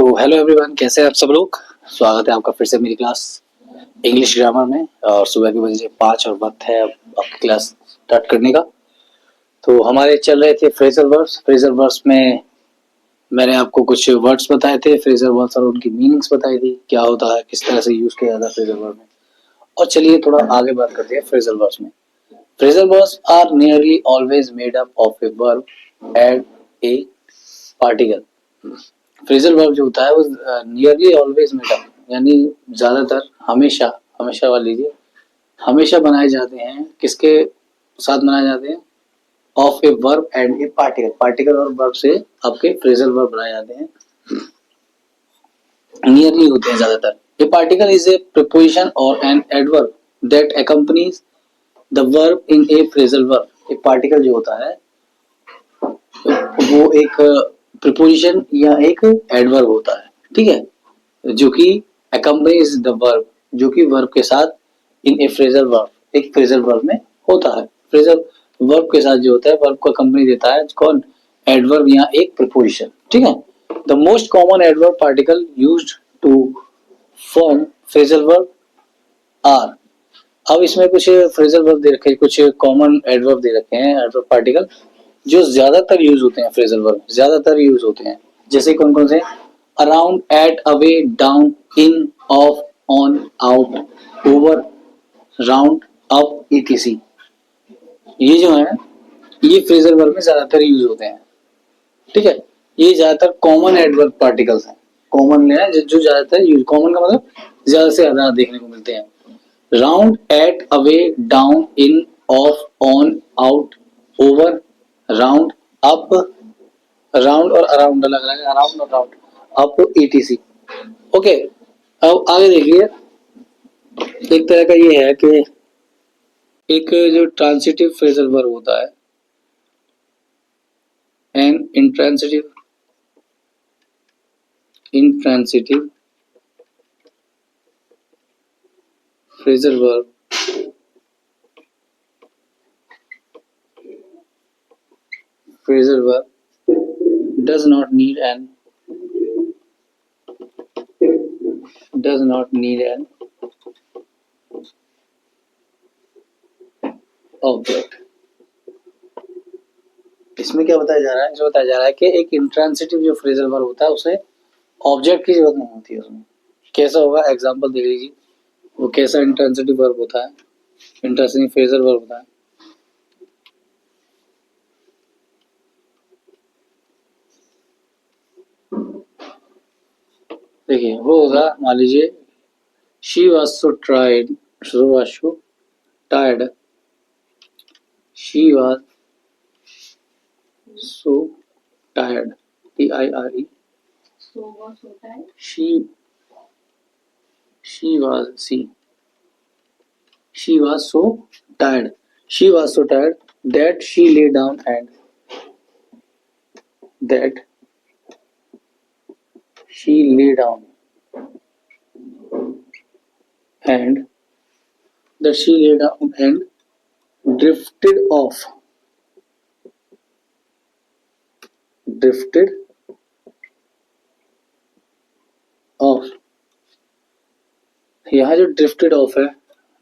तो hello everyone, कैसे हैं आप सब लोग। स्वागत है आपका फिर से मेरी क्लास इंग्लिश ग्रामर में। और सुबह के बजे 5 और वक्त है अब आपकी क्लास स्टार्ट करने का। तो हमारे चल रहे थे फ्रेजल वर्ब्स। फ्रेजल वर्ब्स में मैंने आपको कुछ वर्ड्स बताए थे, फ्रेजल वर्ब्स और उनकी मीनिंग्स बताई थी, क्या होता है, किस तरह से यूज किया जाता है फ्रेजल वर्ब में। और चलिए थोड़ा आगे बात करते हैं फ्रेजल वर्ब्स में। Phrasal verbs are nearly always made up of a verb and a particle. Phrasal verb जो होता है वो नियरली ऑलवेज मेड अप यानी ज्यादातर, हमेशा, हमेशा वाले लीजिए, हमेशा बनाए जाते हैं। किसके साथ बनाए जाते हैं? Of a verb and a particle. Particle और वर्ब से आपके फ्रेजल वर्ब बनाए जाते हैं, नियरली होते हैं ज्यादातर। A particle is a preposition और an adverb that accompanies the verb in a phrasal verb. एक पार्टिकल जो होता है वो एक प्रीपोजिशन या एक एडवर्ब होता है, ठीक है, जो कि accompanies द वर्ब, जो कि वर्ब के साथ इन ए फ्रेजल वर्ब, एक फ्रेजल वर्ब में होता है। फ्रेजल वर्ब के साथ जो होता है, वर्ब को कंपनी देता है कौन? एडवर्ब या एक प्रीपोजिशन, ठीक है। The most common adverb particle used to form phrasal verb are. अब इसमें कुछ फ्रेजल वर्ब दे रखे हैं, कुछ कॉमन एडवर्ब दे रखे हैं, एडवर्ब पार्टिकल जो ज्यादातर यूज होते हैं, फ्रेजल वर्ब ज्यादातर यूज होते हैं। जैसे कौन कौन से? Around, at, away, down, in, off, on, out, over, round, up, etc. ये जो है ये फ्रेजल वर्ब में ज्यादातर यूज होते हैं, ठीक है। ये ज्यादातर कॉमन एडवर्ब पार्टिकल्स हैं। कॉमन है जो ज्यादातर यूज, कॉमन का मतलब ज्यादा से ज्यादा देखने को मिलते हैं। Round, at, away, down, in, off, on, out, over, round, up, round और अराउंड अलग अलग है, अराउंड और राउंड, अप, ईटीसी। ओके, अब आगे देखिए। एक तरह का ये है कि एक जो ट्रांसिटिव फ्रेजल वर्ब होता है and intransitive phrasal verb does not need an object. इसमें क्या बताया जा रहा है? जो बताया जा रहा है कि एक इंट्रांसिटिव जो फ्रेजल वर्ब होता है उसे ऑब्जेक्ट की जरूरत नहीं होती है उसमें। कैसा होगा? एग्जांपल देख लीजिए, वो कैसा इंट्रांसिटिव वर्ब होता है, इंट्रांसिटिव फ्रेजल वर्ब होता है। देखिए वो होगा, मान लीजिए she was so tired, she was so tired, she was so tired, TIRE, she she was so tired, that she lay down and that she lay down and that she lay down and drifted off, drifted off। यहाँ जो drifted of है,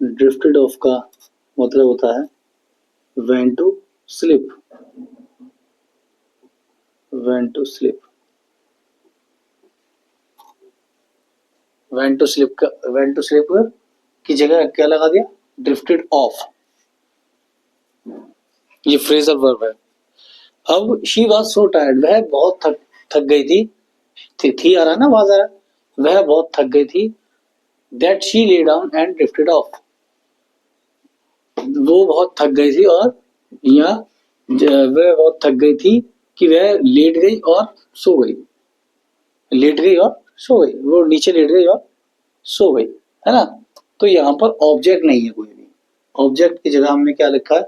drifted of का मतलब होता है went to sleep, went to sleep, went to sleep का, went to sleep की जगह क्या लगा दिया? Drifted of. ये फ्रेजल वर्ब है। अब शी वाज सो टायर्ड, वह बहुत थक गई थी आ रहा ना, आवाज आ रहा, वह बहुत थक गई थी। That she lay down and drifted of, वो बहुत थक गई थी और या वह बहुत थक गई थी कि वह लेट गई और सो गई, लेट गई और सो गई, वो नीचे लेट गई और सो गई, है ना। तो यहाँ पर ऑब्जेक्ट नहीं है कोई भी। ऑब्जेक्ट की जगह हमने क्या लिखा है?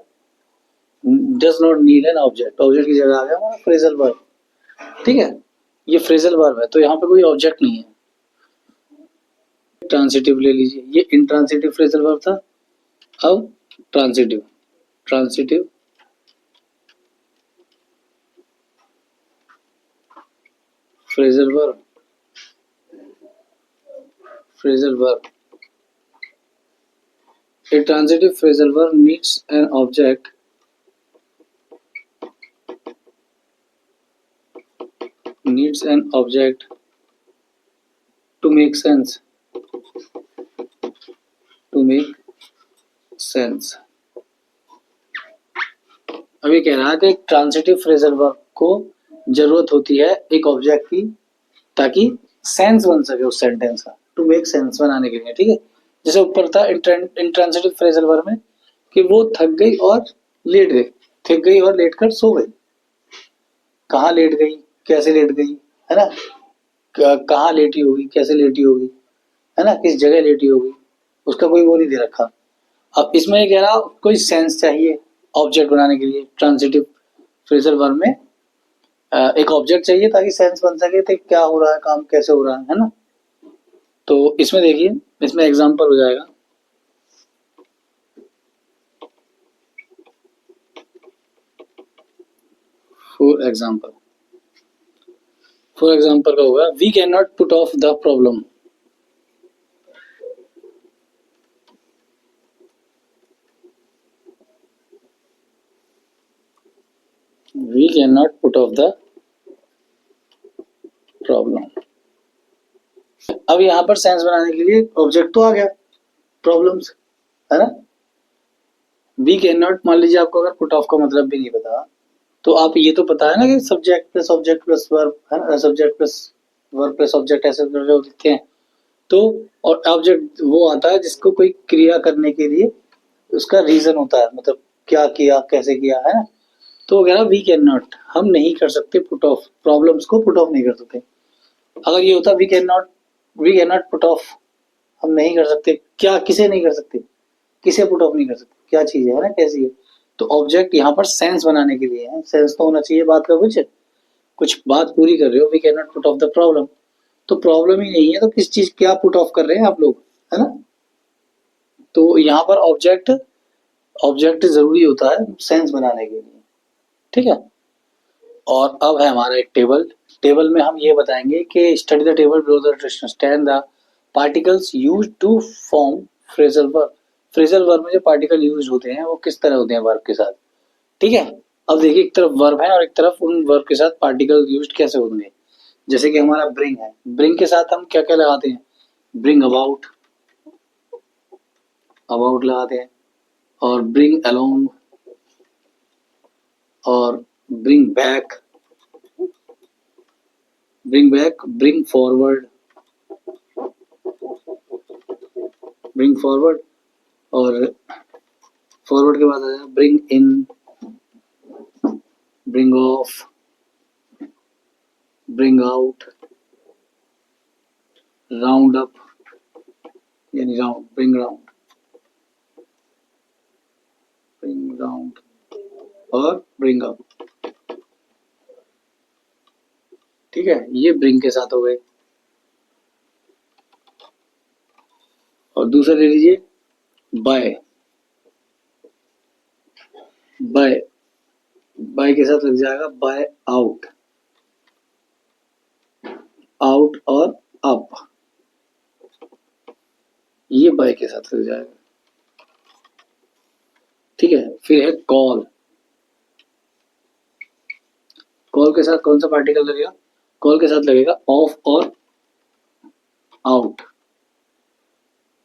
Does not need an object. Object की जगह आ गया हमारा फ्रेजल वर्ब, ठीक है। ये फ्रेजल वर्ब है तो यहाँ पे कोई ऑब्जेक्ट नहीं है। ट्रांसिटिव ले लीजिए, ये इंट्रांसिटिव फ्रेजल वर्ब था। अब transitive, transitive phrasal verb phrasal verb. A transitive phrasal verb needs an object to make sense. To make sense. अब ये कह रहा है कि एक ट्रांजिटिव फ्रेजल वर्ब को जरूरत होती है एक ऑब्जेक्ट की ताकि सेंस बन सके उस सेंटेंस का, टू मेक सेंस बनाने के लिए, ठीक है। जैसे ऊपर था इंट्रांजिटिव फ्रेजल वर्ब में कि वो थक गई और लेट गई, थक गई और लेट कर सो गई। कहाँ लेट गई, कैसे लेट गई, है ना, कहाँ लेटी होगी, कैसे लेटी होगी, है ना, किस जगह लेटी होगी, उसका कोई वो नहीं दे रखा। अब इसमें ये कह रहा कोई सेंस चाहिए ऑब्जेक्ट बनाने के लिए। ट्रांजिटिव फ्रेजल वर्ब में एक ऑब्जेक्ट चाहिए ताकि सेंस बन सके तो क्या हो रहा है, काम कैसे हो रहा है ना। तो इसमें देखिए, इसमें एग्जांपल हो जाएगा। फॉर एग्जांपल का होगा we can not put off the problem. We can not put off the problem. अब यहाँ पर सेंस बनाने के लिए ऑब्जेक्ट तो आ गया प्रॉब्लम्स, है ना। वी कैन नॉट, मान लीजिए आपको अगर पुट ऑफ का मतलब भी नहीं पता तो आप ये तो पता है ना कि subject plus object plus verb, है ना, subject plus verb plus object ऐसे करके लिखते हैं। तो और ऑब्जेक्ट वो आता है जिसको कोई क्रिया करने के लिए उसका रीजन होता है, मतलब क्या किया, कैसे किया, है ना। तो कह रहा वी कैन नॉट, हम नहीं कर सकते पुट ऑफ, प्रॉब्लम्स को पुट ऑफ नहीं कर सकते। अगर ये होता we can not put off, हम नहीं कर सकते, क्या, किसे नहीं कर सकते, किसे पुट ऑफ नहीं कर सकते, क्या चीज है ना, कैसी है। तो ऑब्जेक्ट यहाँ पर सेंस बनाने के लिए है, सेंस तो होना चाहिए बात का, कुछ कुछ बात पूरी कर रहे हो, we can not put off the problem, तो प्रॉब्लम ही नहीं है तो किस चीज क्या पुट ऑफ कर रहे हैं आप लोग, है ना। तो यहाँ पर ऑब्जेक्ट जरूरी होता है सेंस बनाने के लिए, ठीक है। और अब है हमारा एक टेबल। टेबल में हम ये बताएंगे कि study the table below the understand the particles used to form phrasal verb. Phrasal verb में जो पार्टिकल यूज होते हैं वो किस तरह होते हैं वर्ब के साथ, ठीक है। अब देखिए एक तरफ वर्ब है और एक तरफ उन वर्ब के साथ पार्टिकल यूज कैसे होंगे। जैसे कि हमारा ब्रिंग है, ब्रिंग के साथ हम क्या क्या लगाते हैं, ब्रिंग अबाउट, अबाउट लगाते हैं, और ब्रिंग अलोंग, और bring back, bring forward, bring forward, और फॉरवर्ड के बाद आया bring in, bring of, bring out, round up, यानी राउंड, ब्रिंग राउंड और ब्रिंग अप, ठीक है। ये ब्रिंग के साथ हो गए। और दूसरा ले लीजिए बाय, बाय, बाय के साथ लग जाएगा बाय आउट, आउट और अप, ये बाय के साथ लग जाएगा, ठीक है। फिर है कॉल, कॉल के साथ कौन सा पार्टिकल लगेगा, कॉल के साथ लगेगा ऑफ और आउट,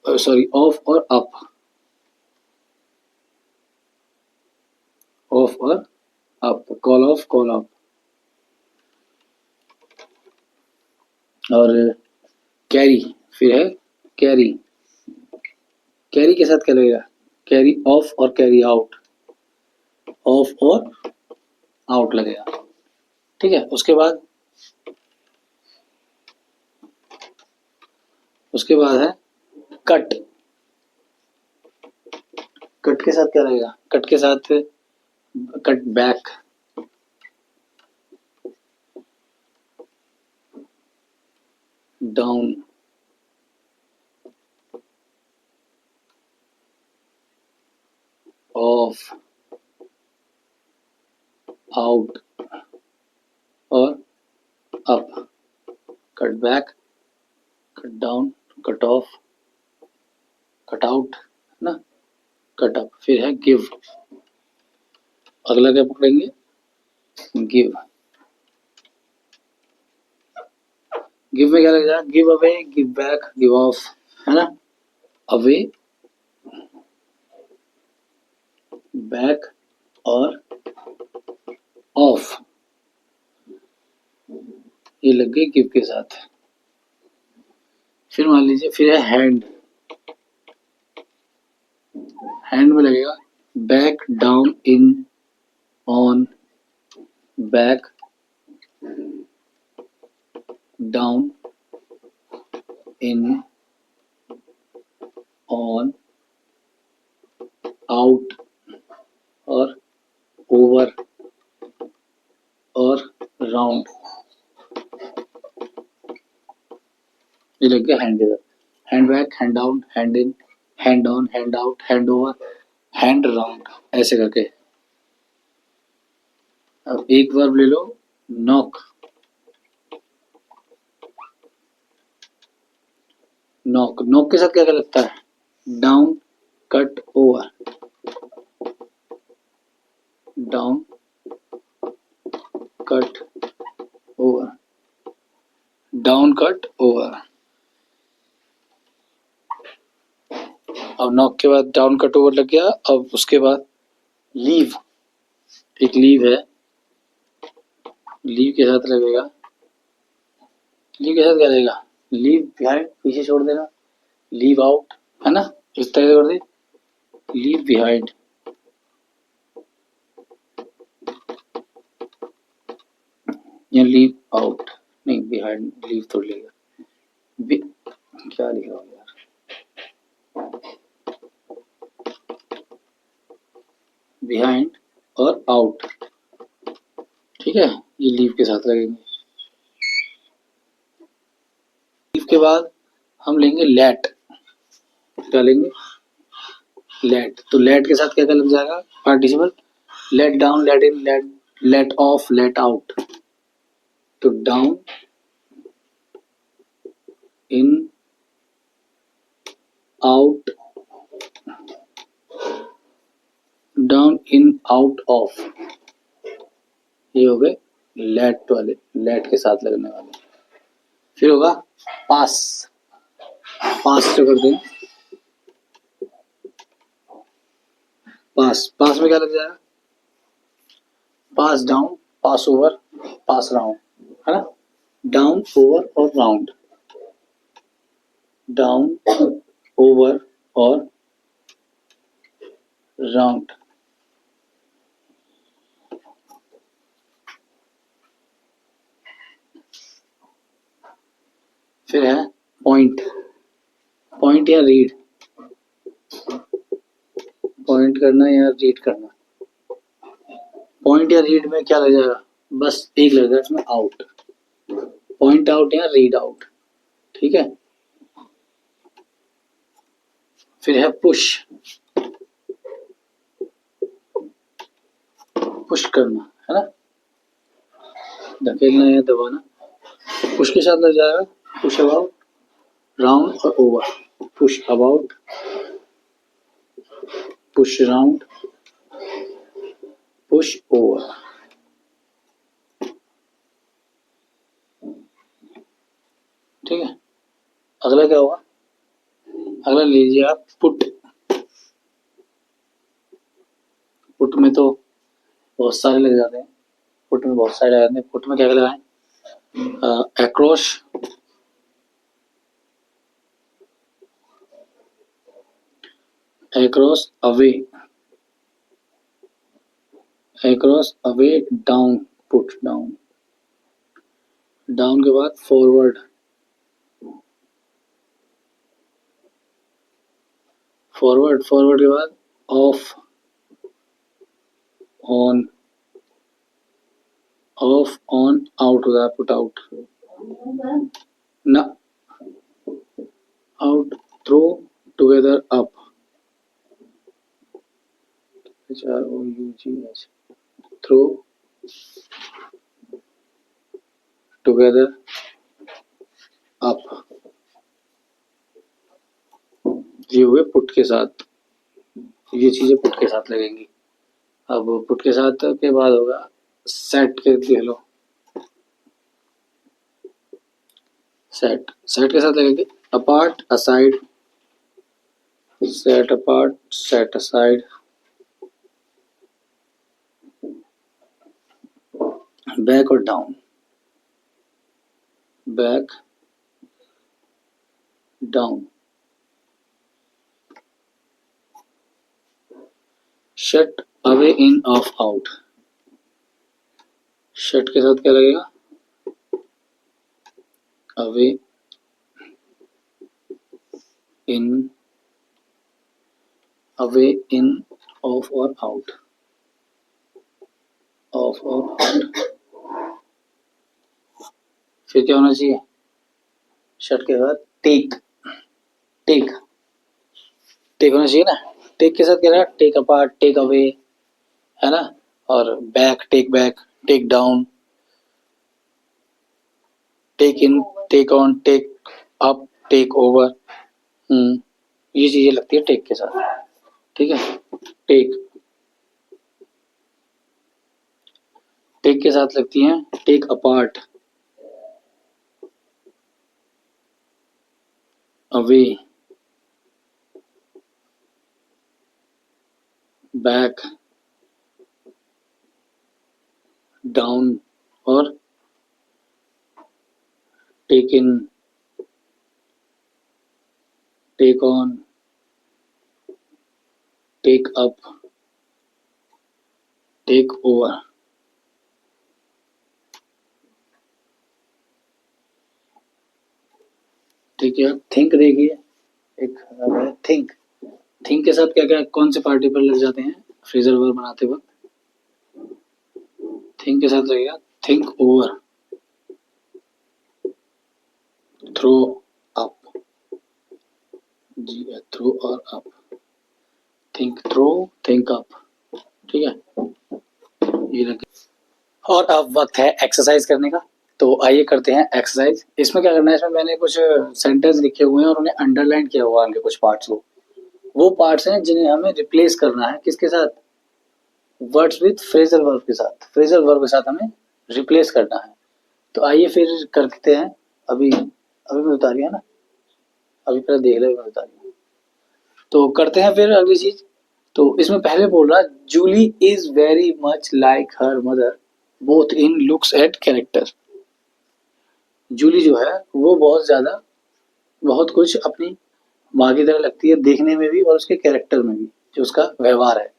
सॉरी ऑफ और अप, ऑफ और up, call of call up. और कैरी, फिर है कैरी, कैरी के साथ क्या लगेगा, कैरी ऑफ और कैरी आउट, ऑफ और आउट लगेगा, ठीक है। उसके बाद है कट, कट के साथ क्या लगेगा, कट के साथ cut back, down, off, out और up, cut back, cut down, cut off, cut out ना, कट अप। फिर है गिव, अगला क्या पकड़ेंगे, गिव। गिव में क्या लग जाएगा, give away, give back, give of, है ना। अवे, बैक और ऑफ, ये लग गई गिव के साथ। फिर मान लीजिए फिर है हैंड, हैंड में लगेगा back, down, in, on, back, down, in, on, out और ओवर और राउंड, ये लग गया हैंड के साथ। Hand back, hand down, hand in, hand on, hand out, hand over, hand round, ऐसे करके। अब एक वर्ब ले लो, नॉक, नॉक, नॉक के साथ क्या क्या लगता है, down, cut, over, down, cut, over, down, cut, over. अब नॉक के बाद डाउन, कट, ओवर लग गया। अब उसके बाद लीव, एक लीव है, लीव के साथ लगेगा, लीव के साथ क्या लगेगा, लीव बिहाइंड, पीछे छोड़ देना, लीव आउट, है ना, इस तरह से कर दे, लीव बिहाइंड, या लीव आउट, नहीं बिहाइंड, लीव तो लेगा, क्या लिखा हो यार, बिहाइंड और आउट, ठीक है, ये लीव के साथ लगेंगे। लीव के बाद हम लेंगे लेट, क्या लेंगे, लेट। तो लेट के साथ क्या क्या लग जाएगा, participle, let down, let in, let, let off, let out. तो down, in, out, down, in, out off, ये हो गए लेट वाले, लेट के साथ लगने वाले। फिर होगा पास, पास तो कर दें, पास, पास में क्या लग जाएगा, पास डाउन, पास ओवर, पास राउंड, है ना, डाउन, ओवर और राउंड, डाउन, ओवर और राउंड। फिर है पॉइंट, पॉइंट या रीड, पॉइंट करना या रीड करना। पॉइंट या रीड में क्या लग जाएगा, बस एक लग जाएगा इसमें, आउट, पॉइंट आउट या रीड आउट, ठीक है। फिर है पुश, पुश करना, है ना, धकेलना या दबाना। पुश के साथ लग जाएगा पुश अबाउट, राउंड और over, push about, push round, push over, ठीक है। अगला क्या होगा, अगला लीजिए आप पुट, पुट में तो बहुत सारे लग जाते हैं, पुट में बहुत सारे लग जाते हैं। पुट में क्या क्या लगाएं, across, across, away, across, away, down, put down, down के बाद forward, forward, forward के बाद off, on, off, on, out होता है, put out, ना, out, throw, together, up, HROUGH, throw, together, up, ये हुए पुट के साथ, ये चीजें पुट के साथ लगेंगी। अब पुट के साथ के बाद होगा सेट के, देख लो सेट, सेट के साथ लगेंगे apart, aside, set apart, set aside, back और down, back down, shut, away, in, off, out. Shut के साथ क्या लगेगा, away, in, away, in, off और आउट, ऑफ और आउट। फिर क्या होना चाहिए, शट के बाद टेक, टेक, टेक होना चाहिए ना। टेक के साथ क्या रहेगा, टेक अपार्ट, टेक अवे, है ना। और back, take down, take in, take on, take up, take over. ये चीजें लगती है टेक के साथ, ठीक है। टेक, टेक के साथ लगती हैं take apart, away, back, down और take in, take on, take up, take over. ठीक है। थिंक देखिए, एक है थिंक, थिंक के साथ क्या क्या कौन से पार्टिकल लग जाते हैं फ्रेजल वर्ब बनाते वक्त, थिंक के साथ लगेगा थिंक ओवर, थ्रो अप, जी थ्रो और up, think throw, think up, ठीक है। ये लगे। और अब वक्त है एक्सरसाइज करने का, तो आइए करते हैं एक्सरसाइज। इसमें क्या करना है, इसमें मैंने कुछ सेंटेंस लिखे हुए हैं और उन्हें अंडरलाइन किया हुआ है उनके कुछ पार्ट्स को। वो पार्ट्स हैं जिन्हें हमें रिप्लेस करना है किसके साथ, वर्ड्स विथ फ्रेजल वर्ब के साथ, फ्रेजल वर्ब के साथ हमें रिप्लेस करना है। तो आइए फिर करते हैं। अभी अभी मैं बता रही है ना, अभी पहले देख ले, मैं बता रही हूँ। तो करते हैं फिर अगली चीज। तो इसमें पहले बोल रहा, Julie is very much like her mother both in looks and character. Julie जो है वो बहुत ज्यादा, बहुत कुछ अपनी माँ की तरह लगती है देखने में भी और उसके कैरेक्टर में भी, जो उसका व्यवहार है,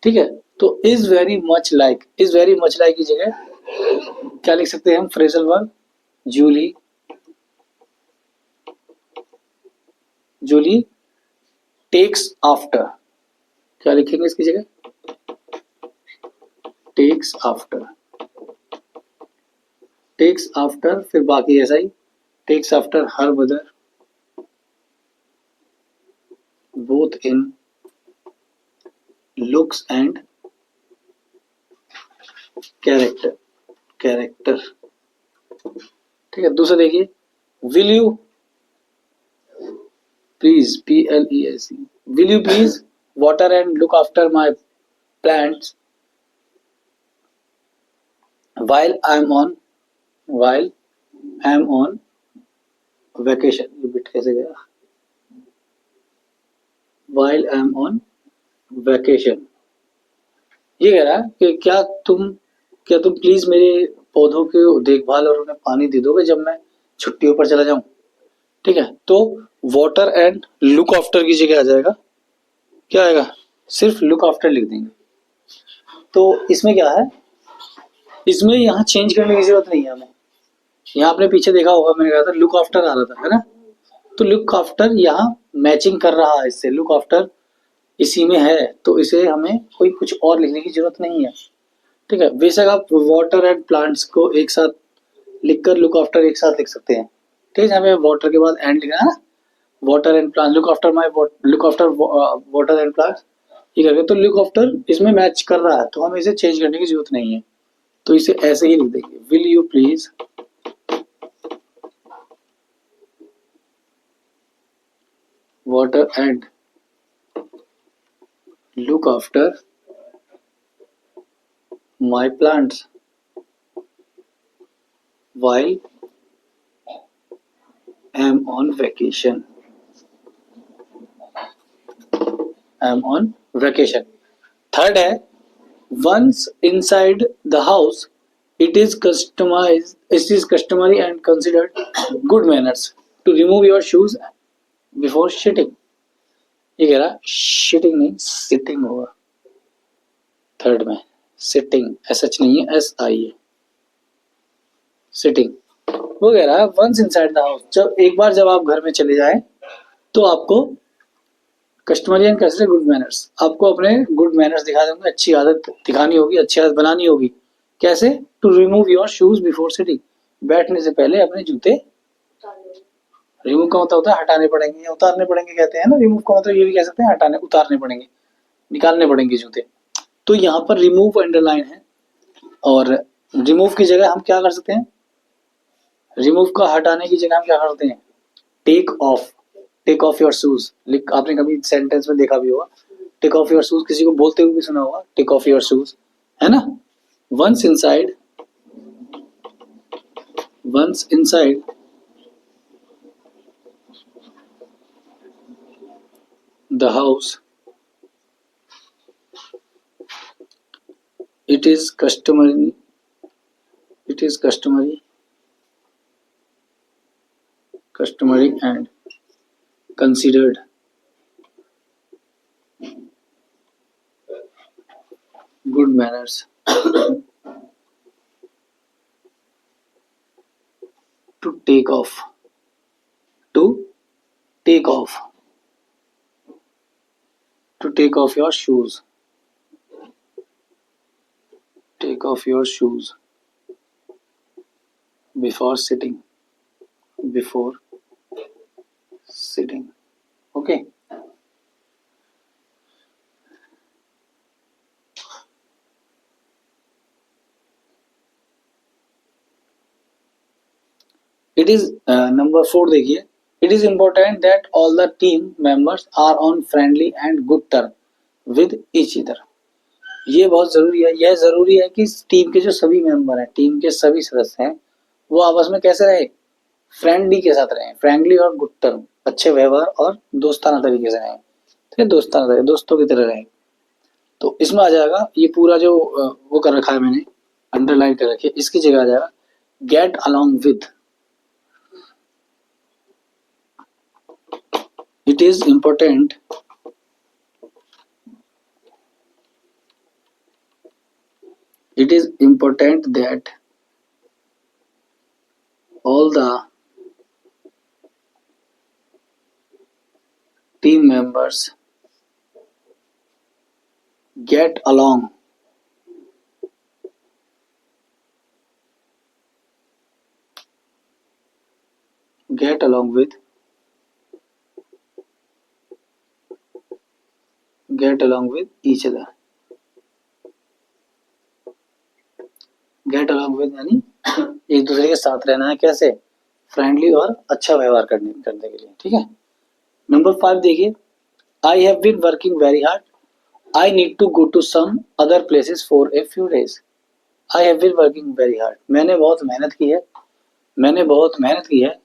ठीक है। तो is very much like, is very much like की जगह क्या लिख सकते हैं हम, phrasal verb Julie, Julie takes after, क्या लिखेंगे इसकी जगह, टेक्स आफ्टर, टेक्स आफ्टर, फिर बाकी ऐसा ही, takes after her mother both in looks and character, character, ठीक है। दूसरा देखिए, will you please, PLEAC, will you please water and look after my plants while I'm on, while I'm on vacation, ये bit कैसे गया, while I'm on vacation। ये कह रहा है कि क्या तुम प्लीज मेरे पौधों की देखभाल और उन्हें पानी दे दोगे जब मैं छुट्टियों पर चला जाऊं, ठीक है। तो वाटर एंड लुक आफ्टर की जगह आ जाएगा, क्या आएगा, सिर्फ लुक आफ्टर लिख देंगे। तो इसमें क्या है, इसमें यहाँ चेंज करने की जरूरत नहीं है हमें। यहाँ आपने पीछे देखा होगा, मैंने कहा था लुक आफ्टर आ रहा था, है ना। तो लुक आफ्टर यहाँ मैचिंग कर रहा है इससे, लुक आफ्टर इसी में है, तो इसे हमें कोई कुछ और लिखने की जरूरत नहीं है, ठीक है। बेशक आप वाटर एंड प्लांट्स को एक साथ लिखकर लुक आफ्टर एक साथ लिख सकते हैं, ठीक है। हमें वाटर के बाद एंड लिखना है ना, water and plant, look after my, look after water and plants, ये करके तो लुक आफ्टर इसमें मैच कर रहा है, तो हमें इसे चेंज करने की जरूरत नहीं है, तो इसे ऐसे ही लिख देंगे, will you please water and look after my plants while I'm on vacation. I'm on vacation. Third है, once inside the house, it is customary and considered good manners to remove your shoes before shitting. ये कह रहा shitting नहीं sitting होगा third में. sitting SH नहीं है SI है. sitting वो कह रहा है once inside the house, जब आप घर में चले जाएं तो आपको customary and consider good manners, आपको अपने गुड मैनर्स दिखा देंगे, अच्छी आदत दिखानी होगी, अच्छी आदत बनानी होगी. कैसे? To remove your shoes before sitting, बैठने से पहले अपने जूते. रिमूव का मतलब होता है हटाने पड़ेंगे या उतारने पड़ेंगे, कहते हैं ना. रिमूव का मतलब ये भी कह सकते हैं हटाने, उतारने पड़ेंगे, निकालने पड़ेंगे जूते. तो यहाँ पर रिमूव अंडरलाइन है, और रिमूव की जगह हम क्या कर सकते हैं? रिमूव का हटाने की जगह हम क्या करते हैं? Take off. Take off your shoes, आपने कभी सेंटेंस में देखा भी होगा. टेक ऑफ योर शूज किसी को बोलते हुए भी सुना होगा, टेक ऑफ योर शूज, है ना. Once inside the house, it is customary and considered good manners to take off your shoes. Take off your shoes before sitting. Okay. It is number 4 देखिए. It is important that all the team members are on friendly and good term with each other. ये बहुत जरूरी है. यह जरूरी है कि team के जो सभी मेंबर हैं, टीम के सभी सदस्य हैं, वो आपस में कैसे रहे? फ्रेंडली के साथ रहे. फ्रेंडली और गुड टर्म, अच्छे व्यवहार और दोस्ताना तरीके से रहे. ठीक है, दोस्ताना तरीके, दोस्तों की तरह रहे. तो इसमें आ जाएगा ये पूरा जो वो कर रखा है मैंने, अंडरलाइन कर रखी है, इसकी जगह आ जाएगा get along with. It is important that all the team members get along with each other. Get along with यानी एक दूसरे के साथ रहना है. कैसे? फ्रेंडली और अच्छा व्यवहार करने के लिए. ठीक है. नंबर 5 देखिए. I have been working very hard, I need to go to some other places for a few days. I have been working very hard, मैंने बहुत मेहनत की है,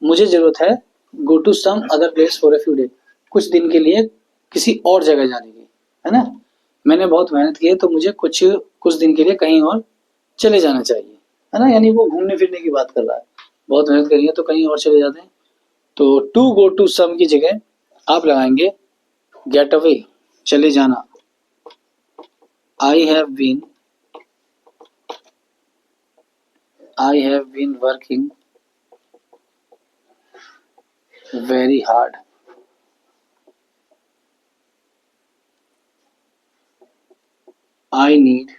मुझे जरूरत है go to some other place for a few days, कुछ दिन के लिए किसी और जगह जाने की, है ना. मैंने बहुत मेहनत की है तो मुझे कुछ दिन के लिए कहीं और चले जाना चाहिए, है ना. यानी वो घूमने फिरने की बात कर रहा है. बहुत मेहनत करी है तो कहीं और चले जाते हैं. तो टू गो टू सम की जगह आप लगाएंगे गेट अवे, चले जाना. I have been working very hard, I need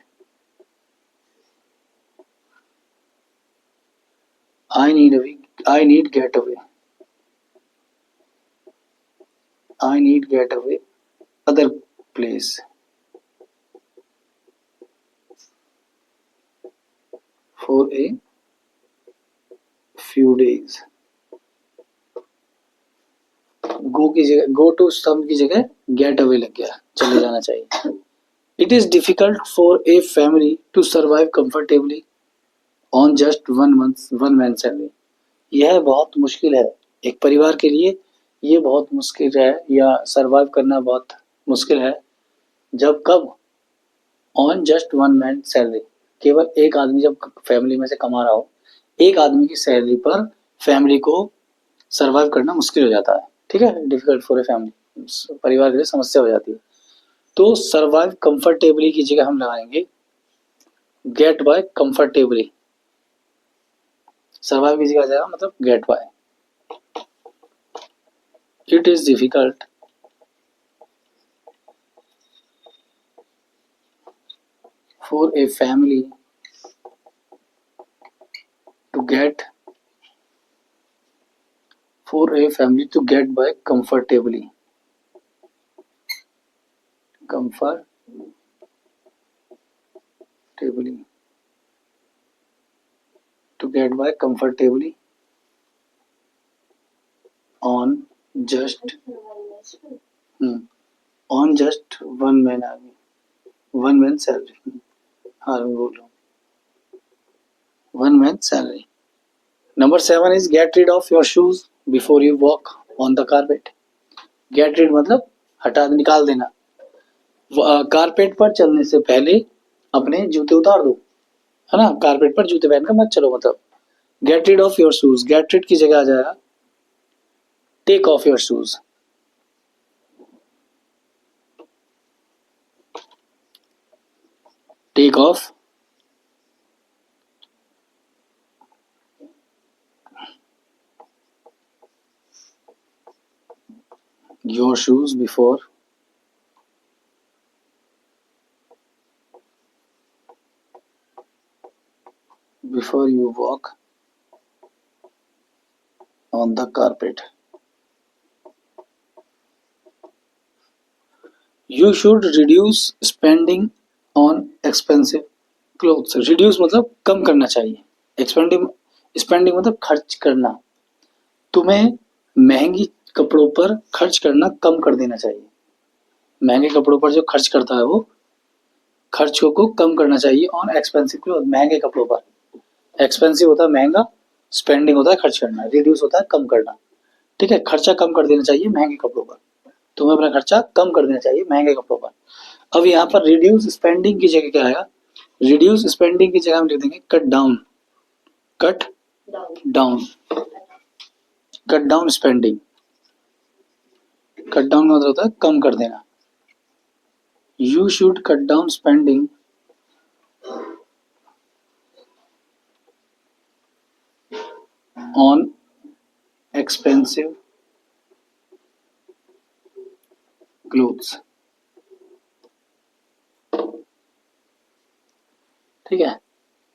get away. Other place for a few days. Go की जगह गो टू सम की जगह गेट अवे लग गया, चले जाना चाहिए। It is difficult for a family to survive comfortably on just one man salary. यह बहुत मुश्किल है, एक परिवार के लिए ये बहुत मुश्किल है या सरवाइव करना बहुत मुश्किल है। जब कब on just one man salary, केवल एक आदमी जब फैमिली में से कमा रहा हो, एक आदमी की सैलरी पर फैमिली को सरवाइव करना मुश्किल हो जाता है। ठीक है, डिफिकल्ट फॉर ए फैमिली, परिवार के लिए समस्या हो जाती है। तो सर्वाइव कंफर्टेबली की जगह हम लगाएंगे गेट बाय कंफर्टेबली। सर्वाइव की जगह आ जाएगा मतलब get by. It is difficult for a family to get by comfortably on just on just one man salary। हाँ मैं बोल रहा हूँ one man salary। Number 7 is get rid of your shoes before you walk on the carpet। Get rid मतलब हटा निकाल देना। Carpet पर चलने से पहले अपने जूते उतार दो, है ना। कारपेट पर जूते पहनकर मत चलो, मतलब get rid of your shoes. Get rid की जगह आ जाएगा take off your shoes. Take off your shoes before you walk on the carpet। You should reduce spending on expensive clothes। reduce मतलब कम करना चाहिए, spending मतलब खर्च करना। तुम्हें महंगी कपड़ों पर खर्च करना कम कर देना चाहिए। महंगे कपड़ों पर जो खर्च करता है वो खर्चों को कम करना चाहिए ऑन एक्सपेंसिव क्लोथ, महंगे कपड़ों पर। एक्सपेंसिव होता है महंगा, स्पेंडिंग होता है खर्च करना, रिड्यूस होता है कम करना। ठीक है, खर्चा कम कर देना चाहिए महंगे कपड़ों पर। तुम्हें अपना खर्चा कम कर देना चाहिए महंगे कपड़ों पर। अब यहाँ पर रिड्यूस स्पेंडिंग की जगह क्या आएगा? रिड्यूस स्पेंडिंग की जगह हम लिख देंगे cut down. Cut down, cut down spending. Cut down मतलब होता है कम कर देना। You should cut down spending on expensive clothes. ठीक है,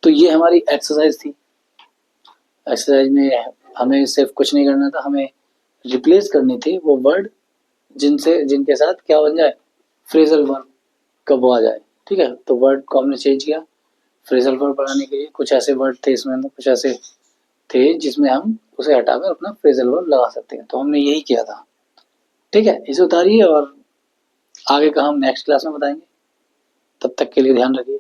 तो ये हमारी एक्सरसाइज थी। एक्सरसाइज में हमें सिर्फ कुछ नहीं करना था, हमें रिप्लेस करनी थी वो वर्ड जिनके साथ क्या बन जाए, फ्रेजल वर्ब का वो आ जाए। ठीक है, तो वर्ड को हमने चेंज किया फ्रेजल वर्ब बनाने के लिए। कुछ ऐसे वर्ड थे इसमें, कुछ ऐसे थे जिसमें हम उसे हटाकर अपना फ्रेजल वर्ब लगा सकते हैं, तो हमने यही किया था। ठीक है, इसे उतारिए और आगे का हम नेक्स्ट क्लास में बताएंगे। तब तक के लिए ध्यान रखिए।